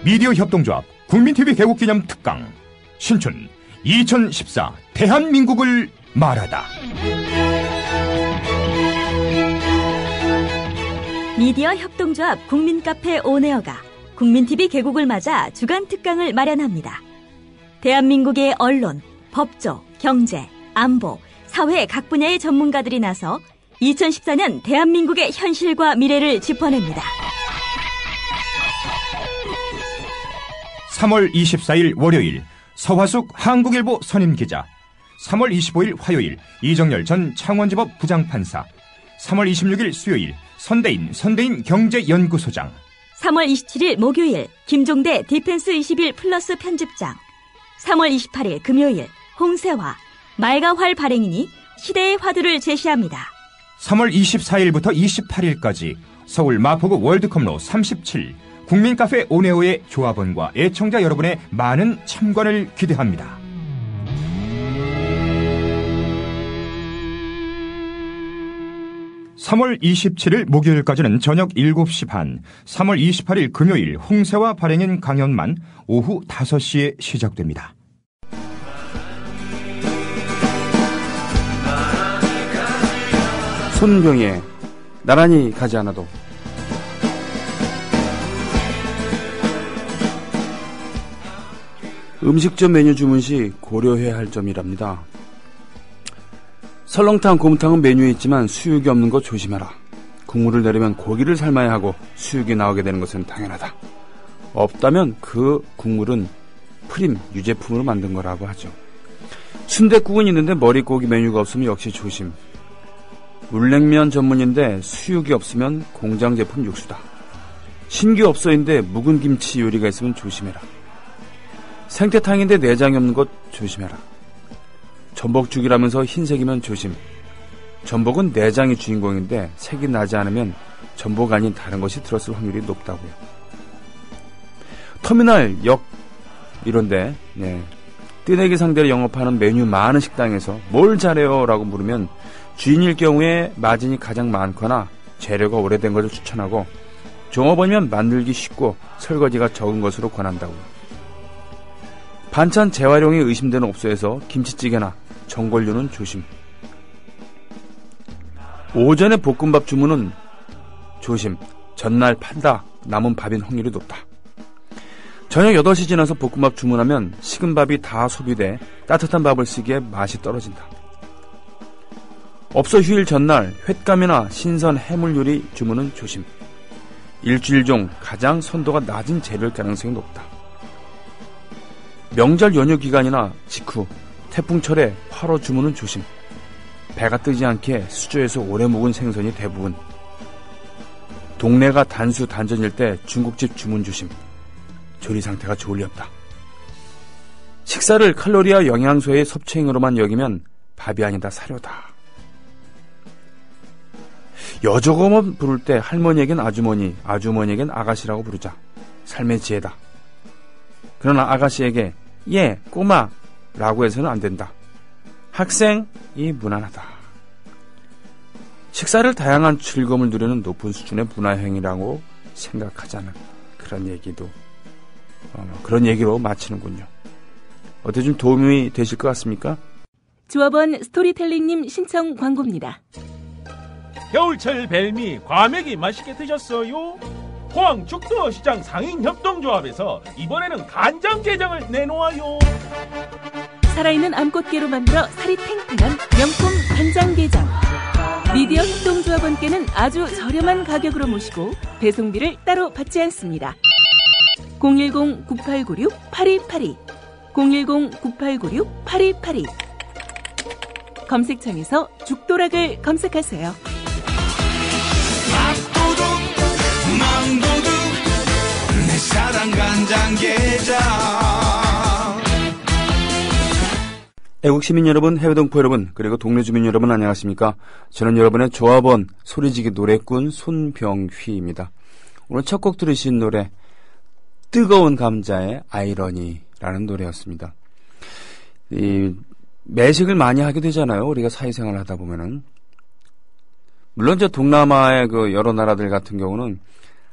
미디어 협동조합 국민TV 개국기념 특강 신춘 2014 대한민국을 말하다. 미디어 협동조합 국민카페 온에어가 국민TV 개국을 맞아 주간 특강을 마련합니다. 대한민국의 언론, 법조, 경제, 안보, 사회 각 분야의 전문가들이 나서 2014년 대한민국의 현실과 미래를 짚어냅니다. 3월 24일 월요일 서화숙 한국일보 선임기자, 3월 25일 화요일 이정열 전 창원지법 부장판사, 3월 26일 수요일 선대인 경제연구소장, 3월 27일 목요일 김종대 디펜스 21 플러스 편집장, 3월 28일 금요일 홍세화 말과 활 발행인이 시대의 화두를 제시합니다. 3월 24일부터 28일까지 서울 마포구 월드컵로 37 국민카페 온에어의 조합원과 애청자 여러분의 많은 참관을 기대합니다. (3월 27일) 목요일까지는 저녁 7시 반, (3월 28일) 금요일 홍세화 발행인 강연만 오후 5시에 시작됩니다. 손병희의 나란히 가지 않아도. 음식점 메뉴 주문 시 고려해야 할 점이랍니다. 설렁탕, 곰탕은 메뉴에 있지만 수육이 없는 거 조심해라. 국물을 내리면 고기를 삶아야 하고 수육이 나오게 되는 것은 당연하다. 없다면 그 국물은 프림, 유제품으로 만든 거라고 하죠. 순댓국은 있는데 머릿고기 메뉴가 없으면 역시 조심. 물냉면 전문인데 수육이 없으면 공장 제품 육수다. 신규 업소인데 묵은 김치 요리가 있으면 조심해라. 생태탕인데 내장이 없는 것 조심해라. 전복죽이라면서 흰색이면 조심. 전복은 내장이 주인공인데 색이 나지 않으면 전복 아닌 다른 것이 들었을 확률이 높다고요. 터미널, 역 이런데 뜨내기 상대로 영업하는 메뉴 많은 식당에서 뭘 잘해요? 라고 물으면 주인일 경우에 마진이 가장 많거나 재료가 오래된 것을 추천하고 종업원이면 만들기 쉽고 설거지가 적은 것으로 권한다고요. 반찬 재활용이 의심되는 업소에서 김치찌개나 전골류는 조심. 오전에 볶음밥 주문은 조심. 전날 팔다 남은 밥인 확률이 높다. 저녁 8시 지나서 볶음밥 주문하면 식은 밥이 다 소비돼 따뜻한 밥을 쓰기에 맛이 떨어진다. 업소 휴일 전날 횟감이나 신선 해물 요리 주문은 조심. 일주일 중 가장 선도가 낮은 재료일 가능성이 높다. 명절 연휴 기간이나 직후 태풍철에 화로 주문은 조심. 배가 뜨지 않게 수조에서 오래 묵은 생선이 대부분. 동네가 단수 단전일 때 중국집 주문 조심. 조리 상태가 좋을 리 없다. 식사를 칼로리와 영양소의 섭취행위로만 여기면 밥이 아니다 사료다. 여조검은 부를 때 할머니에겐 아주머니, 아주머니에겐 아가씨라고 부르자. 삶의 지혜다. 그러나 아가씨에게 예, 꼬마 라고 해서는 안 된다. 학생이 무난하다. 식사를 다양한 즐거움을 누리는 높은 수준의 문화행위라고 생각하자는 그런 얘기도 그런 얘기로 마치는군요. 어때 좀 도움이 되실 것 같습니까? 조합원 스토리텔링님 신청 광고입니다. 겨울철 벨미 과메기 맛있게 드셨어요? 포항 죽도시장 상인협동조합에서 이번에는 간장게장을 내놓아요. 살아있는 암꽃게로 만들어 살이 탱탱한 명품 간장게장. 미디어 협동조합원께는 아주 저렴한 가격으로 모시고 배송비를 따로 받지 않습니다. 010-9896-8282 010-9896-8282 검색창에서 죽도락을 검색하세요. 망고도 내 사랑 간장게장. 애국시민 여러분, 해외동포 여러분, 그리고 동네 주민 여러분 안녕하십니까? 저는 여러분의 조합원 소리지기 노래꾼 손병휘입니다. 오늘 첫 곡 들으신 노래 뜨거운 감자의 아이러니라는 노래였습니다. 매식을 많이 하게 되잖아요. 우리가 사회생활을 하다 보면은. 물론 저 동남아의 그 여러 나라들 같은 경우는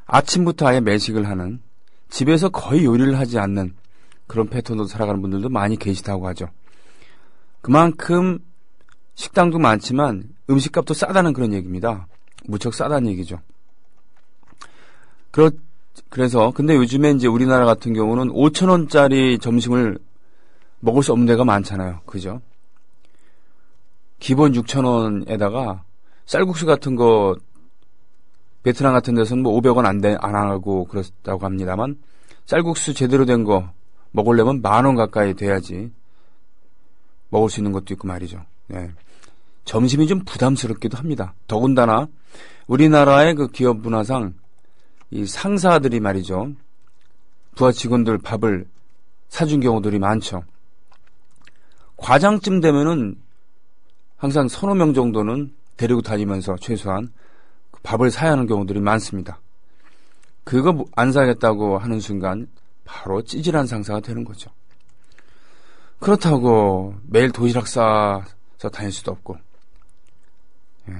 아침부터 아예 매식을 하는 집에서 거의 요리를 하지 않는 그런 패턴으로 살아가는 분들도 많이 계시다고 하죠. 그만큼 식당도 많지만 음식값도 싸다는 그런 얘기입니다. 무척 싸다는 얘기죠. 그래서 근데 요즘에 이제 우리나라 같은 경우는 5,000원짜리 점심을 먹을 수 없는 데가 많잖아요. 그죠? 기본 6,000원에다가 쌀국수 같은 거 베트남 같은 데서는 뭐 500원 안 하고 그렇다고 합니다만 쌀국수 제대로 된 거 먹으려면 10,000원 가까이 돼야지 먹을 수 있는 것도 있고 말이죠. 네. 점심이 좀 부담스럽기도 합니다. 더군다나 우리나라의 그 기업 문화상 이 상사들이 말이죠. 부하 직원들 밥을 사준 경우들이 많죠. 과장쯤 되면은 항상 1-2명 정도는 데리고 다니면서 최소한 밥을 사야 하는 경우들이 많습니다. 그거 안 사겠다고 하는 순간 바로 찌질한 상사가 되는 거죠. 그렇다고 매일 도시락 싸서 다닐 수도 없고, 예.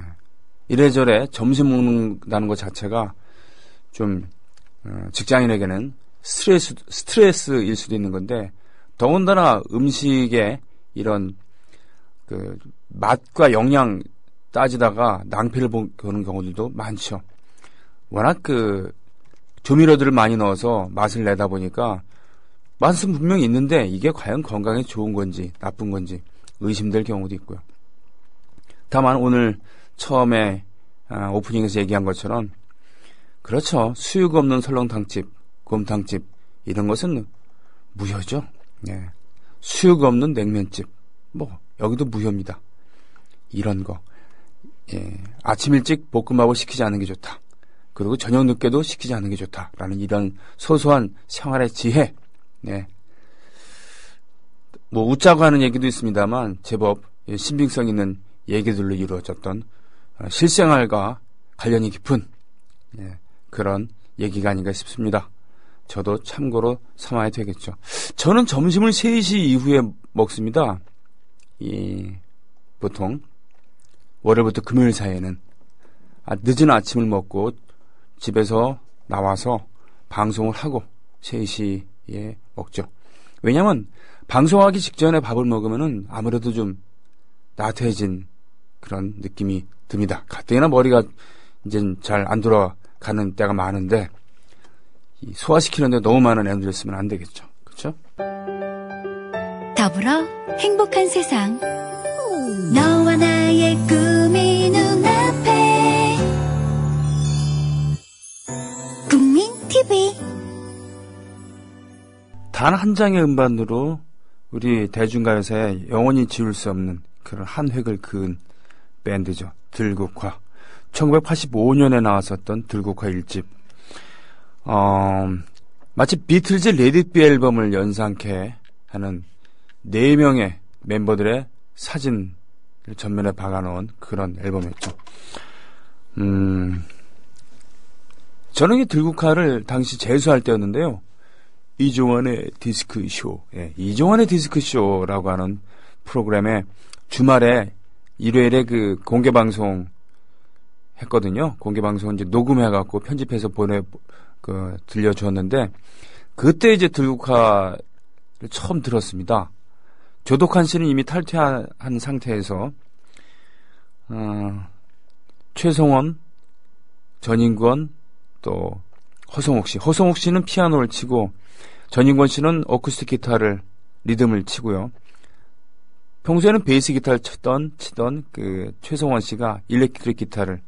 이래저래 점심 먹는다는 것 자체가 좀 직장인에게는 스트레스일 수도 있는 건데, 더군다나 음식에 이런 그 맛과 영양 따지다가 낭패를 보는 경우들도 많죠. 워낙 그 조미료들을 많이 넣어서 맛을 내다 보니까 맛은 분명히 있는데 이게 과연 건강에 좋은 건지 나쁜 건지 의심될 경우도 있고요. 다만 오늘 처음에 오프닝에서 얘기한 것처럼 그렇죠. 수육 없는 설렁탕집, 곰탕집 이런 것은 무효죠. 네. 수육 없는 냉면집 뭐 여기도 무효입니다. 이런 거. 예. 아침 일찍 볶음밥을 시키지 않는 게 좋다. 그리고 저녁 늦게도 시키지 않는 게 좋다라는 이런 소소한 생활의 지혜. 네. 뭐 웃자고 하는 얘기도 있습니다만 제법 신빙성 있는 얘기들로 이루어졌던 실생활과 관련이 깊은 그런 얘기가 아닌가 싶습니다. 저도 참고로 삼아야 되겠죠. 저는 점심을 3시 이후에 먹습니다. 보통 월요일부터 금요일 사이에는 늦은 아침을 먹고 집에서 나와서 방송을 하고 3시에 먹죠. 왜냐하면 방송하기 직전에 밥을 먹으면은 아무래도 좀 나태해진 그런 느낌이 듭니다. 가뜩이나 머리가 이제 잘 안 돌아가는 때가 많은데 소화시키는데 너무 많은 에너지를 쓰면 안 되겠죠. 그렇죠? 더불어 행복한 세상 너와 나의 꿈이 눈앞에 국민TV 단 한 장의 음반으로 우리 대중가요사에 영원히 지울 수 없는 그런 한 획을 그은 밴드죠. 들국화. 1985년에 나왔었던 들국화 1집. 마치 비틀즈 레딧비 앨범을 연상케 하는 4명의 멤버들의 사진을 전면에 박아놓은 그런 앨범이었죠. 저는 이 들국화를 당시 재수할 때였는데요. 이종환의 디스크쇼, 이종환의 디스크쇼라고 하는 프로그램에 주말에 일요일에 그 공개방송 했거든요. 공개방송 이제 녹음해갖고 편집해서 들려주었는데, 그때 이제 들국화를 처음 들었습니다. 조덕환 씨는 이미 탈퇴한 상태에서, 최성원, 전인권, 또 허성옥 씨는 피아노를 치고, 전인권 씨는 어쿠스틱 기타를 리듬을 치고요. 평소에는 베이스 기타를 치던 그 최성원 씨가 일렉트릭 기타를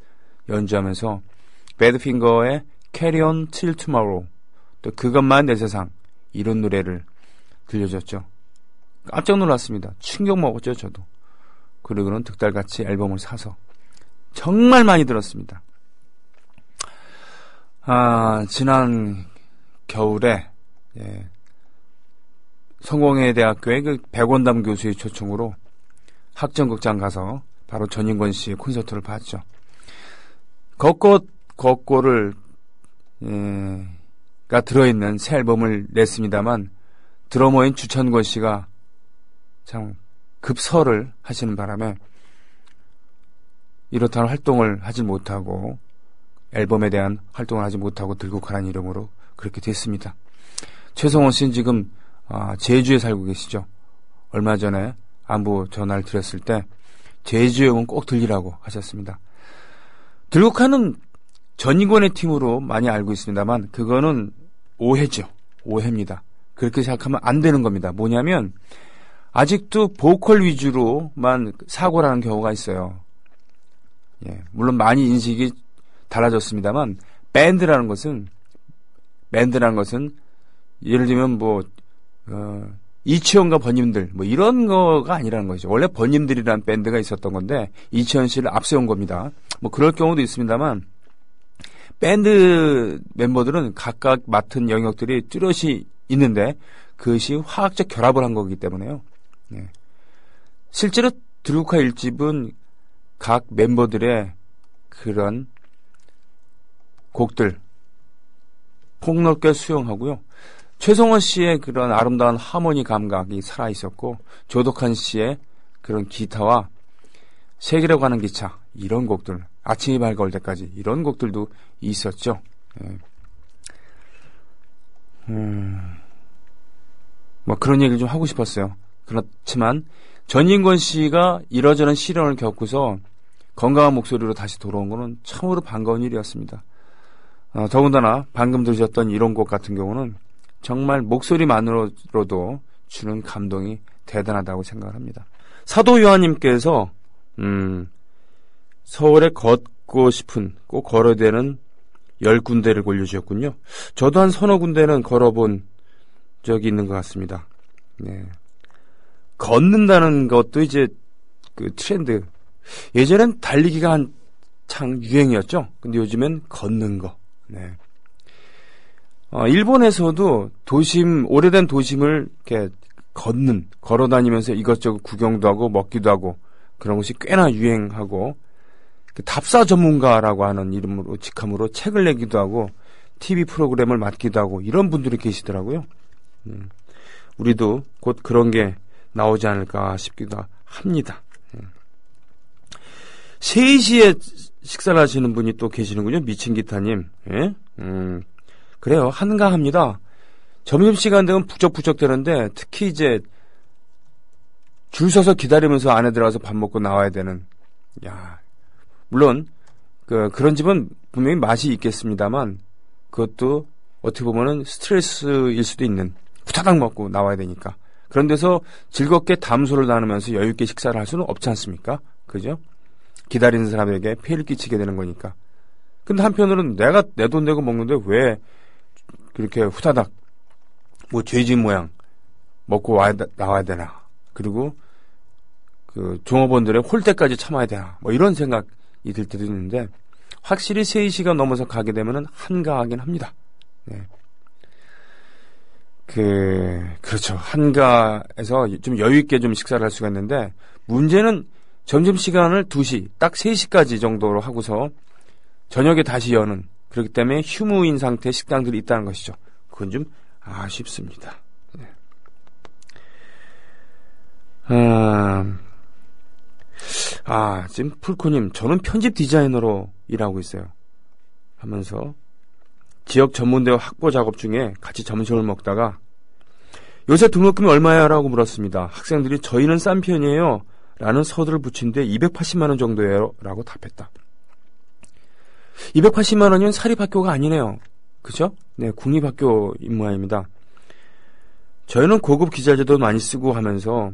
연주하면서 배드핑거의 Carry On Till Tomorrow, 또 그것만 내 세상 이런 노래를 들려줬죠. 깜짝 놀랐습니다. 충격 먹었죠, 저도. 그리고는 득달같이 앨범을 사서 정말 많이 들었습니다. 지난 겨울에 성공회대학교의 그 백원담 교수의 초청으로 학전극장 가서 바로 전인권 씨의 콘서트를 봤죠. 걷고를 가 들어있는 새 앨범을 냈습니다만 드러머인 주천권 씨가 참 급설을 하시는 바람에 이렇다는 활동을 하지 못하고 앨범에 대한 활동을 하지 못하고 들국화라는 이름으로 그렇게 됐습니다. 최성원 씨는 지금 제주에 살고 계시죠. 얼마 전에 안부 전화를 드렸을 때 제주에 오면 꼭 들리라고 하셨습니다. 들국화는 전인권의 팀으로 많이 알고 있습니다만 그거는 오해죠. 오해입니다. 그렇게 생각하면 안 되는 겁니다. 뭐냐면 아직도 보컬 위주로만 사고를 하는 경우가 있어요. 예, 물론 많이 인식이 달라졌습니다만 밴드라는 것은 예를 들면 이치현과 번님들 이런 거가 아니라는 거죠. 원래 번님들이라는 밴드가 있었던 건데 이치현 씨를 앞세운 겁니다. 그럴 경우도 있습니다만 밴드 멤버들은 각각 맡은 영역들이 뚜렷이 있는데 그것이 화학적 결합을 한 거기 때문에요. 예. 실제로 들국화 1집은 각 멤버들의 그런 곡들 폭넓게 수용하고요. 최성원 씨의 그런 아름다운 하모니 감각이 살아있었고 조덕한 씨의 그런 기타와 세계로 가는 기차 이런 곡들 아침이 밝아올 때까지 이런 곡들도 있었죠. 예. 그런 얘기를 좀 하고 싶었어요. 그렇지만 전인권 씨가 이러저런 시련을 겪고서 건강한 목소리로 다시 돌아온 것은 참으로 반가운 일이었습니다. 더군다나 방금 들으셨던 이런 곡 같은 경우는 정말 목소리만으로도 주는 감동이 대단하다고 생각을 합니다. 사도 요한님께서 서울에 걷고 싶은 꼭 걸어야 되는 10군데를 골려주셨군요. 저도 한 서너 군데는 걸어본 적이 있는 것 같습니다. 네. 걷는다는 것도 이제 그 트렌드. 예전엔 달리기가 한창 유행이었죠. 근데 요즘엔 걷는 거. 네. 일본에서도 오래된 도심을 이렇게 걸어 다니면서 이것저것 구경도 하고 먹기도 하고 그런 것이 꽤나 유행하고 답사 전문가라고 하는 이름으로 직함으로 책을 내기도 하고 TV 프로그램을 맡기도 하고 이런 분들이 계시더라고요. 우리도 곧 그런 게 나오지 않을까 싶기도 합니다. 3시에 식사를 하시는 분이 또 계시는군요. 미친 기타님. 예? 그래요. 한가합니다. 점심시간 되면 북적북적 되는데 특히 이제 줄 서서 기다리면서 안에 들어가서 밥 먹고 나와야 되는 물론 그런 집은 분명히 맛이 있겠습니다만 그것도 어떻게 보면은 스트레스일 수도 있는 후다닥 먹고 나와야 되니까 그런 데서 즐겁게 담소를 나누면서 여유있게 식사를 할 수는 없지 않습니까? 그죠? 기다리는 사람에게 폐를 끼치게 되는 거니까. 근데 한편으로는 내가 내 돈 내고 먹는데 왜 그렇게 후다닥 죄진 모양 먹고 나와야 되나. 그리고 그 종업원들의 홀때까지 참아야 되나. 이런 생각이 들 때도 있는데 확실히 3시가 넘어서 가게 되면은 한가하긴 합니다. 네. 그렇죠. 한가해서 좀 여유있게 좀 식사를 할 수가 있는데 문제는 점심시간을 2시, 딱 3시까지 정도로 하고서 저녁에 다시 여는 그렇기 때문에 휴무인 상태의 식당들이 있다는 것이죠. 그건 좀 아쉽습니다. 네. 지금 풀코님, 저는 편집 디자이너로 일하고 있어요. 하면서 지역 전문대와 확보 작업 중에 같이 점심을 먹다가 요새 등록금이 얼마야? 라고 물었습니다. 학생들이 저희는 싼 편이에요. 라는 서두를 붙인 뒤에 280만 원 정도예요. 라고 답했다. 280만 원이면 사립학교가 아니네요. 그죠? 네, 국립학교인 모양입니다. 저희는 고급 기자재도 많이 쓰고 하면서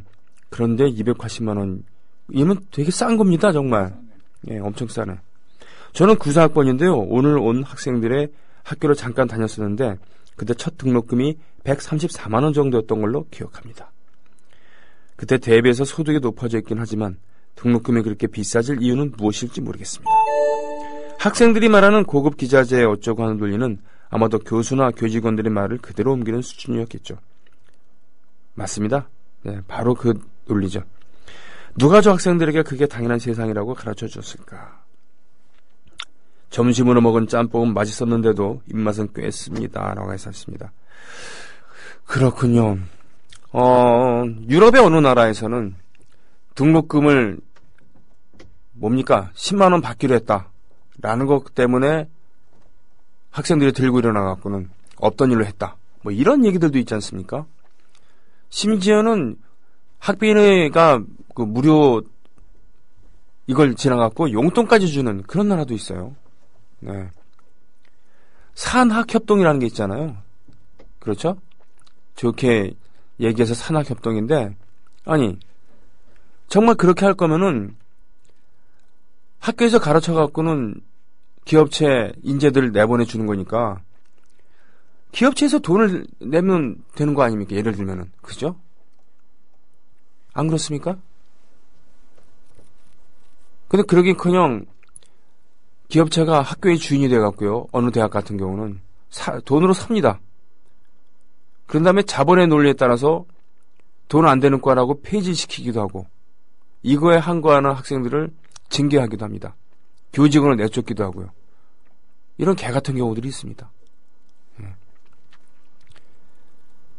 그런데 280만 원이면 되게 싼 겁니다. 정말. 예, 엄청 싸네. 저는 94학번인데요. 오늘 온 학생들의 학교를 잠깐 다녔었는데 그때 첫 등록금이 134만 원 정도였던 걸로 기억합니다. 그때 대비해서 소득이 높아져 있긴 하지만 등록금이 그렇게 비싸질 이유는 무엇일지 모르겠습니다. 학생들이 말하는 고급 기자재 어쩌고 하는 논리는 아마도 교수나 교직원들의 말을 그대로 옮기는 수준이었겠죠. 맞습니다. 네, 바로 그 논리죠. 누가 저 학생들에게 그게 당연한 세상이라고 가르쳐 줬을까? 점심으로 먹은 짬뽕은 맛있었는데도 입맛은 꿰습니다. 라고 했었습니다. 그렇군요. 유럽의 어느 나라에서는 등록금을 10만 원 받기로 했다. 라는 것 때문에 학생들이 들고 일어나갖고는 없던 일로 했다. 뭐 이런 얘기들도 있지 않습니까? 심지어는 학비가 그 무료 이걸 지나갔고 용돈까지 주는 그런 나라도 있어요. 네. 산학협동이라는 게 있잖아요. 그렇죠? 좋게 얘기해서 산학협동인데, 아니 정말 그렇게 할 거면은 학교에서 가르쳐갖고는 기업체 인재들을 내보내주는 거니까 기업체에서 돈을 내면 되는 거 아닙니까? 예를 들면은. 그죠? 안 그렇습니까? 근데 그러긴커녕 기업체가 학교의 주인이 돼갖고요. 어느 대학 같은 경우는 돈으로 삽니다. 그런 다음에 자본의 논리에 따라서 돈 안 되는 과라고 폐지시키기도 하고 이거에 항거하는 학생들을 징계하기도 합니다. 교직원을 내쫓기도 하고요. 이런 개 같은 경우들이 있습니다.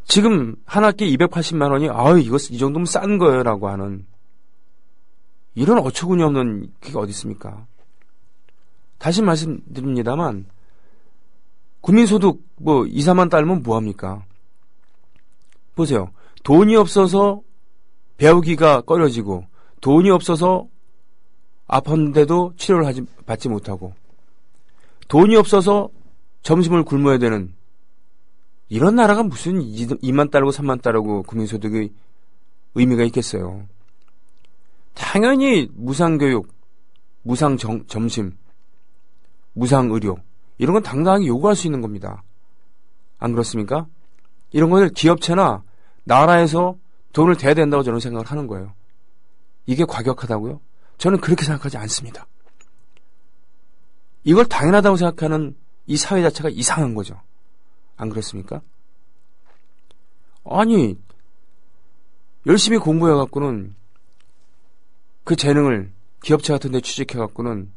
지금 한 학기 280만 원이 이거 이 정도면 싼 거예요 라고 하는 이런 어처구니 없는 그게 어디 있습니까? 다시 말씀드립니다만 국민소득 2, 3만 달면 뭐합니까? 보세요. 돈이 없어서 배우기가 꺼려지고 돈이 없어서 아픈데도 치료를 받지 못하고 돈이 없어서 점심을 굶어야 되는 이런 나라가 무슨 2만 달러고 3만 달러고 국민소득의 의미가 있겠어요. 당연히 무상교육, 무상점심, 무상의료 이런 건 당당하게 요구할 수 있는 겁니다. 안 그렇습니까? 이런 것을 기업체나 나라에서 돈을 대야 된다고 저는 생각을 하는 거예요. 이게 과격하다고요? 저는 그렇게 생각하지 않습니다. 이걸 당연하다고 생각하는 이 사회 자체가 이상한 거죠. 안 그렇습니까? 아니 열심히 공부해갖고는 그 재능을 기업체 같은 데 취직해갖고는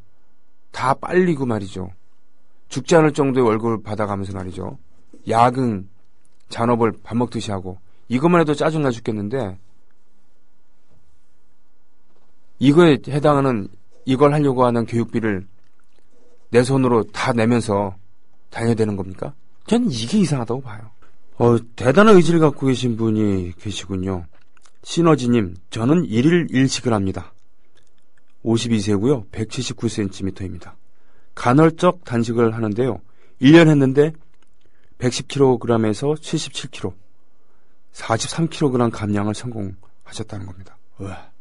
다 빨리고 말이죠. 죽지 않을 정도의 월급을 받아가면서 말이죠. 야근, 잔업을 밥 먹듯이 하고 이것만 해도 짜증나 죽겠는데 이거에 해당하는 이걸 하려고 하는 교육비를 내 손으로 다 내면서 다녀야 되는 겁니까? 저는 이게 이상하다고 봐요. 대단한 의지를 갖고 계신 분이 계시군요. 시너지님, 저는 1일 1식을 합니다. 52세고요. 179cm입니다. 간헐적 단식을 하는데요. 1년 했는데 110kg에서 77kg, 43kg 감량을 성공하셨다는 겁니다. 우와.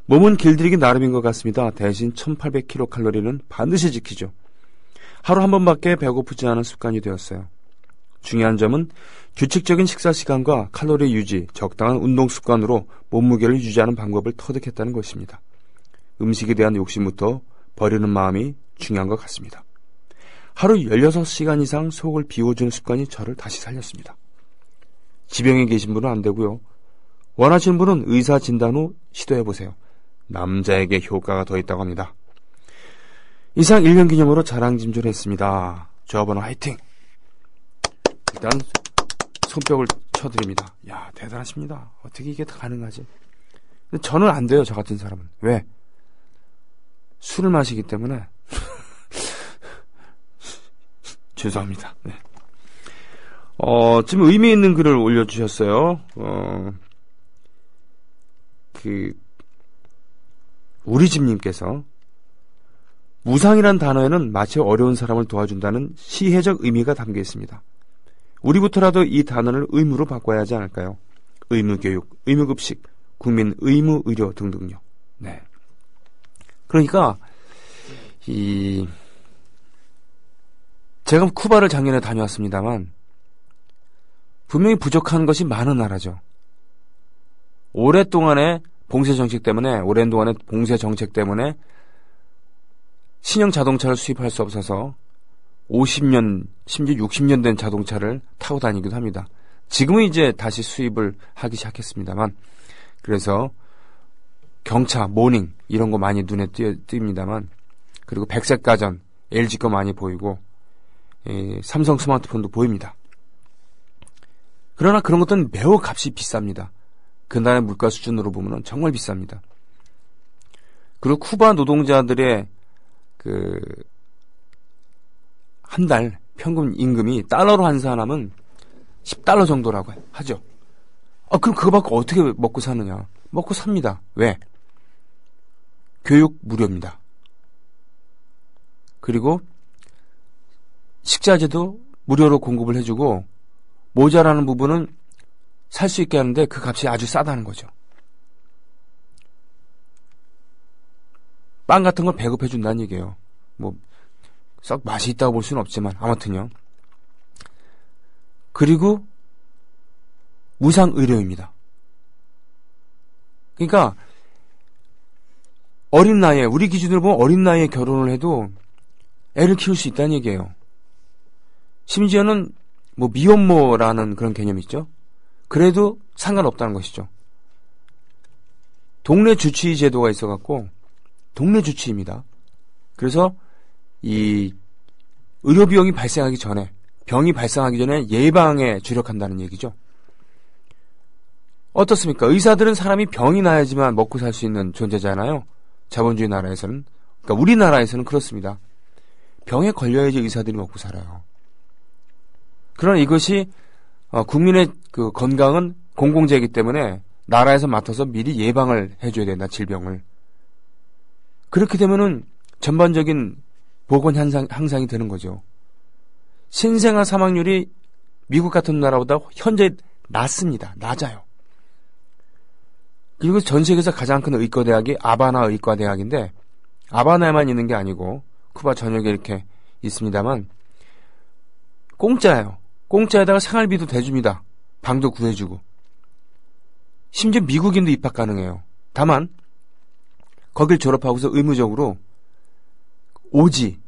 몸은 길들이기 나름인 것 같습니다. 대신 1800kcal는 반드시 지키죠. 하루 한 번밖에 배고프지 않은 습관이 되었어요. 중요한 점은 규칙적인 식사 시간과 칼로리 유지, 적당한 운동 습관으로 몸무게를 유지하는 방법을 터득했다는 것입니다. 음식에 대한 욕심부터 버리는 마음이 중요한 것 같습니다. 하루 16시간 이상 속을 비워주는 습관이 저를 다시 살렸습니다. 지병에 계신 분은 안 되고요. 원하시는 분은 의사 진단 후 시도해보세요. 남자에게 효과가 더 있다고 합니다. 이상 1년 기념으로 자랑짐주를 했습니다. 조합원 화이팅! 일단 손뼉을 쳐드립니다. 야, 대단하십니다. 어떻게 이게 다 가능하지? 근데 저는 안 돼요, 저 같은 사람은. 왜? 술을 마시기 때문에. 죄송합니다. 네. 지금 의미 있는 글을 올려주셨어요. 우리 집님께서 무상이란 단어에는 마치 어려운 사람을 도와준다는 시혜적 의미가 담겨 있습니다. 우리부터라도 이 단어를 의무로 바꿔야 하지 않을까요? 의무교육, 의무급식, 국민 의무의료 등등요. 네. 그러니까 제가 쿠바를 작년에 다녀왔습니다만 분명히 부족한 것이 많은 나라죠. 오랜 동안의 봉쇄 정책 때문에 신형 자동차를 수입할 수 없어서 50년, 심지어 60년 된 자동차를 타고 다니기도 합니다. 지금은 이제 다시 수입을 하기 시작했습니다만, 그래서 경차, 모닝 이런 거 많이 눈에 띕니다만, 그리고 백색 가전, LG 거 많이 보이고 삼성 스마트폰도 보입니다. 그러나 그런 것들은 매우 값이 비쌉니다. 그 나라의 물가 수준으로 보면 정말 비쌉니다. 그리고 쿠바 노동자들의 한 달 평균 임금이 달러로 환산하면 $10 정도라고 하죠. 그럼 그거 받고 어떻게 먹고 사느냐? 먹고 삽니다. 왜? 교육 무료입니다. 그리고 식자재도 무료로 공급을 해주고 모자라는 부분은 살 수 있게 하는데 그 값이 아주 싸다는 거죠. 빵 같은 걸 배급해 준다는 얘기예요. 뭐 썩 맛이 있다고 볼 수는 없지만 아무튼요. 그리고 무상 의료입니다. 그러니까 어린 나이에, 우리 기준으로 보면 어린 나이에 결혼을 해도 애를 키울 수 있다는 얘기예요. 심지어는 뭐 미혼모라는 그런 개념이 있죠. 그래도 상관없다는 것이죠. 동네 주치의 제도가 있어갖고 동네 주치의입니다. 그래서 이 의료 비용이 발생하기 전에, 병이 발생하기 전에 예방에 주력한다는 얘기죠. 어떻습니까? 의사들은 사람이 병이 나야지만 먹고 살 수 있는 존재잖아요. 자본주의 나라에서는. 그러니까 우리나라에서는 그렇습니다. 병에 걸려야지 의사들이 먹고 살아요. 그러나 이것이 국민의 그 건강은 공공재이기 때문에 나라에서 맡아서 미리 예방을 해줘야 된다, 질병을. 그렇게 되면은 전반적인 보건 향상이 되는 거죠. 신생아 사망률이 미국 같은 나라보다 현재 낮습니다. 낮아요. 그리고 전 세계에서 가장 큰 의과대학이 아바나 의과대학인데, 아바나에만 있는 게 아니고 쿠바 전역에 이렇게 있습니다만 공짜예요. 공짜에다가 생활비도 대줍니다. 방도 구해주고. 심지어 미국인도 입학 가능해요. 다만 거길 졸업하고서 의무적으로 오지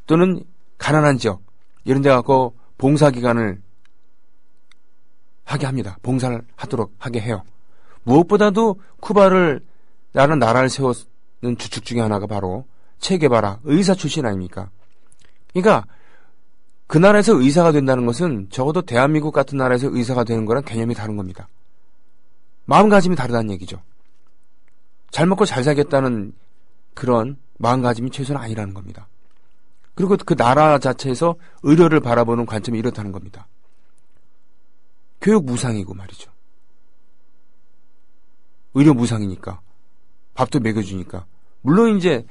또는 가난한 지역 이런 데 가서 봉사기간을 하게 합니다. 봉사를 하도록 하게 해요. 무엇보다도 쿠바를 라는 나라를 세웠는 주축 중에 하나가 바로 체게바라 의사 출신 아닙니까? 그러니까 그 나라에서 의사가 된다는 것은 적어도 대한민국 같은 나라에서 의사가 되는 거랑 개념이 다른 겁니다. 마음가짐이 다르다는 얘기죠. 잘 먹고 잘 살겠다는 그런 마음가짐이 최소는 아니라는 겁니다. 그리고 그 나라 자체에서 의료를 바라보는 관점이 이렇다는 겁니다. 교육 무상이고 말이죠. 의료 무상이니까. 밥도 먹여주니까. 물론 이제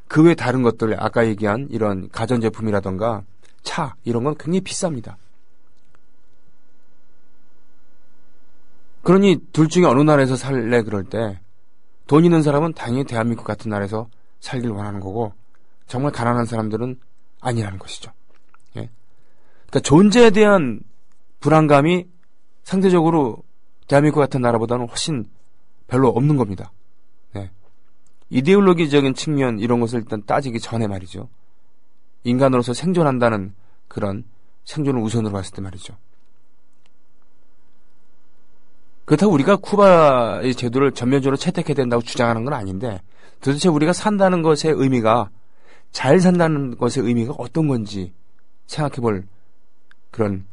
그 외 다른 것들, 아까 얘기한 이런 가전제품이라던가 차 이런 건 굉장히 비쌉니다. 그러니 둘 중에 어느 나라에서 살래 그럴 때 돈 있는 사람은 당연히 대한민국 같은 나라에서 살길 원하는 거고 정말 가난한 사람들은 아니라는 것이죠. 예? 그러니까 존재에 대한 불안감이 상대적으로 대한민국 같은 나라보다는 훨씬 별로 없는 겁니다. 네. 이데올로기적인 측면 이런 것을 일단 따지기 전에 말이죠. 인간으로서 생존한다는 그런 생존을 우선으로 봤을 때 말이죠. 그렇다고 우리가 쿠바의 제도를 전면적으로 채택해야 된다고 주장하는 건 아닌데 도대체 우리가 산다는 것의 의미가 잘 산다는 것의 의미가 어떤 건지 생각해 볼 그런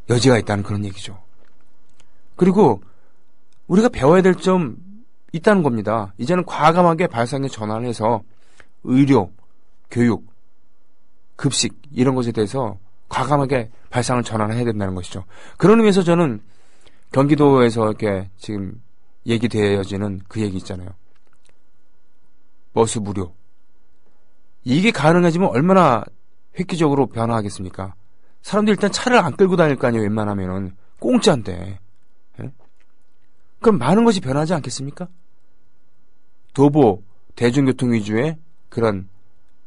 여지가 있다는 그런 얘기죠. 그리고 우리가 배워야 될 점 있다는 겁니다. 이제는 과감하게 발상에 전환을 해서 의료, 교육, 급식 이런 것에 대해서 과감하게 발상을 전환을 해야 된다는 것이죠. 그런 의미에서 저는 경기도에서 이렇게 지금 얘기되어지는 그 얘기 있잖아요. 버스 무료. 이게 가능해지면 얼마나 획기적으로 변화하겠습니까? 사람들이 일단 차를 안 끌고 다닐 거 아니에요. 웬만하면은 공짜인데. 예? 그럼 많은 것이 변하지 않겠습니까? 도보, 대중교통 위주의 그런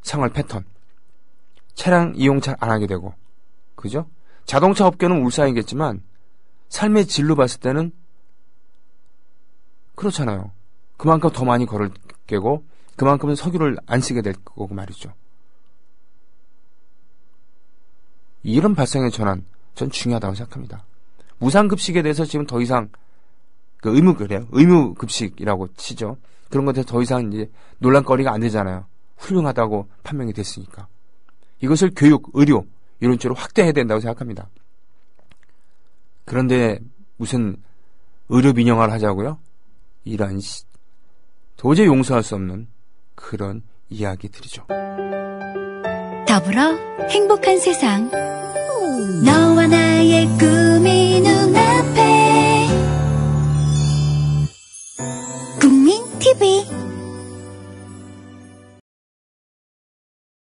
생활 패턴. 차량 이용 잘 안 하게 되고. 그죠? 자동차 업계는 울상이겠지만 삶의 질로 봤을 때는 그렇잖아요. 그만큼 더 많이 걸을 게고 그만큼은 석유를 안 쓰게 될 거고 말이죠. 이런 발상의 전환 전 중요하다고 생각합니다. 무상급식에 대해서 지금 더 이상 그 의무급식이라고 치죠. 그런 것에 더 이상 이제 논란거리가 안 되잖아요. 훌륭하다고 판명이 됐으니까. 이것을 교육, 의료 이런 쪽으로 확대해야 된다고 생각합니다. 그런데 무슨 의료 민영화를 하자고요? 이런 도저히 용서할 수 없는 그런 이야기들이죠. 더불어 행복한 세상 너와 나의 꿈이 눈앞에 국민 TV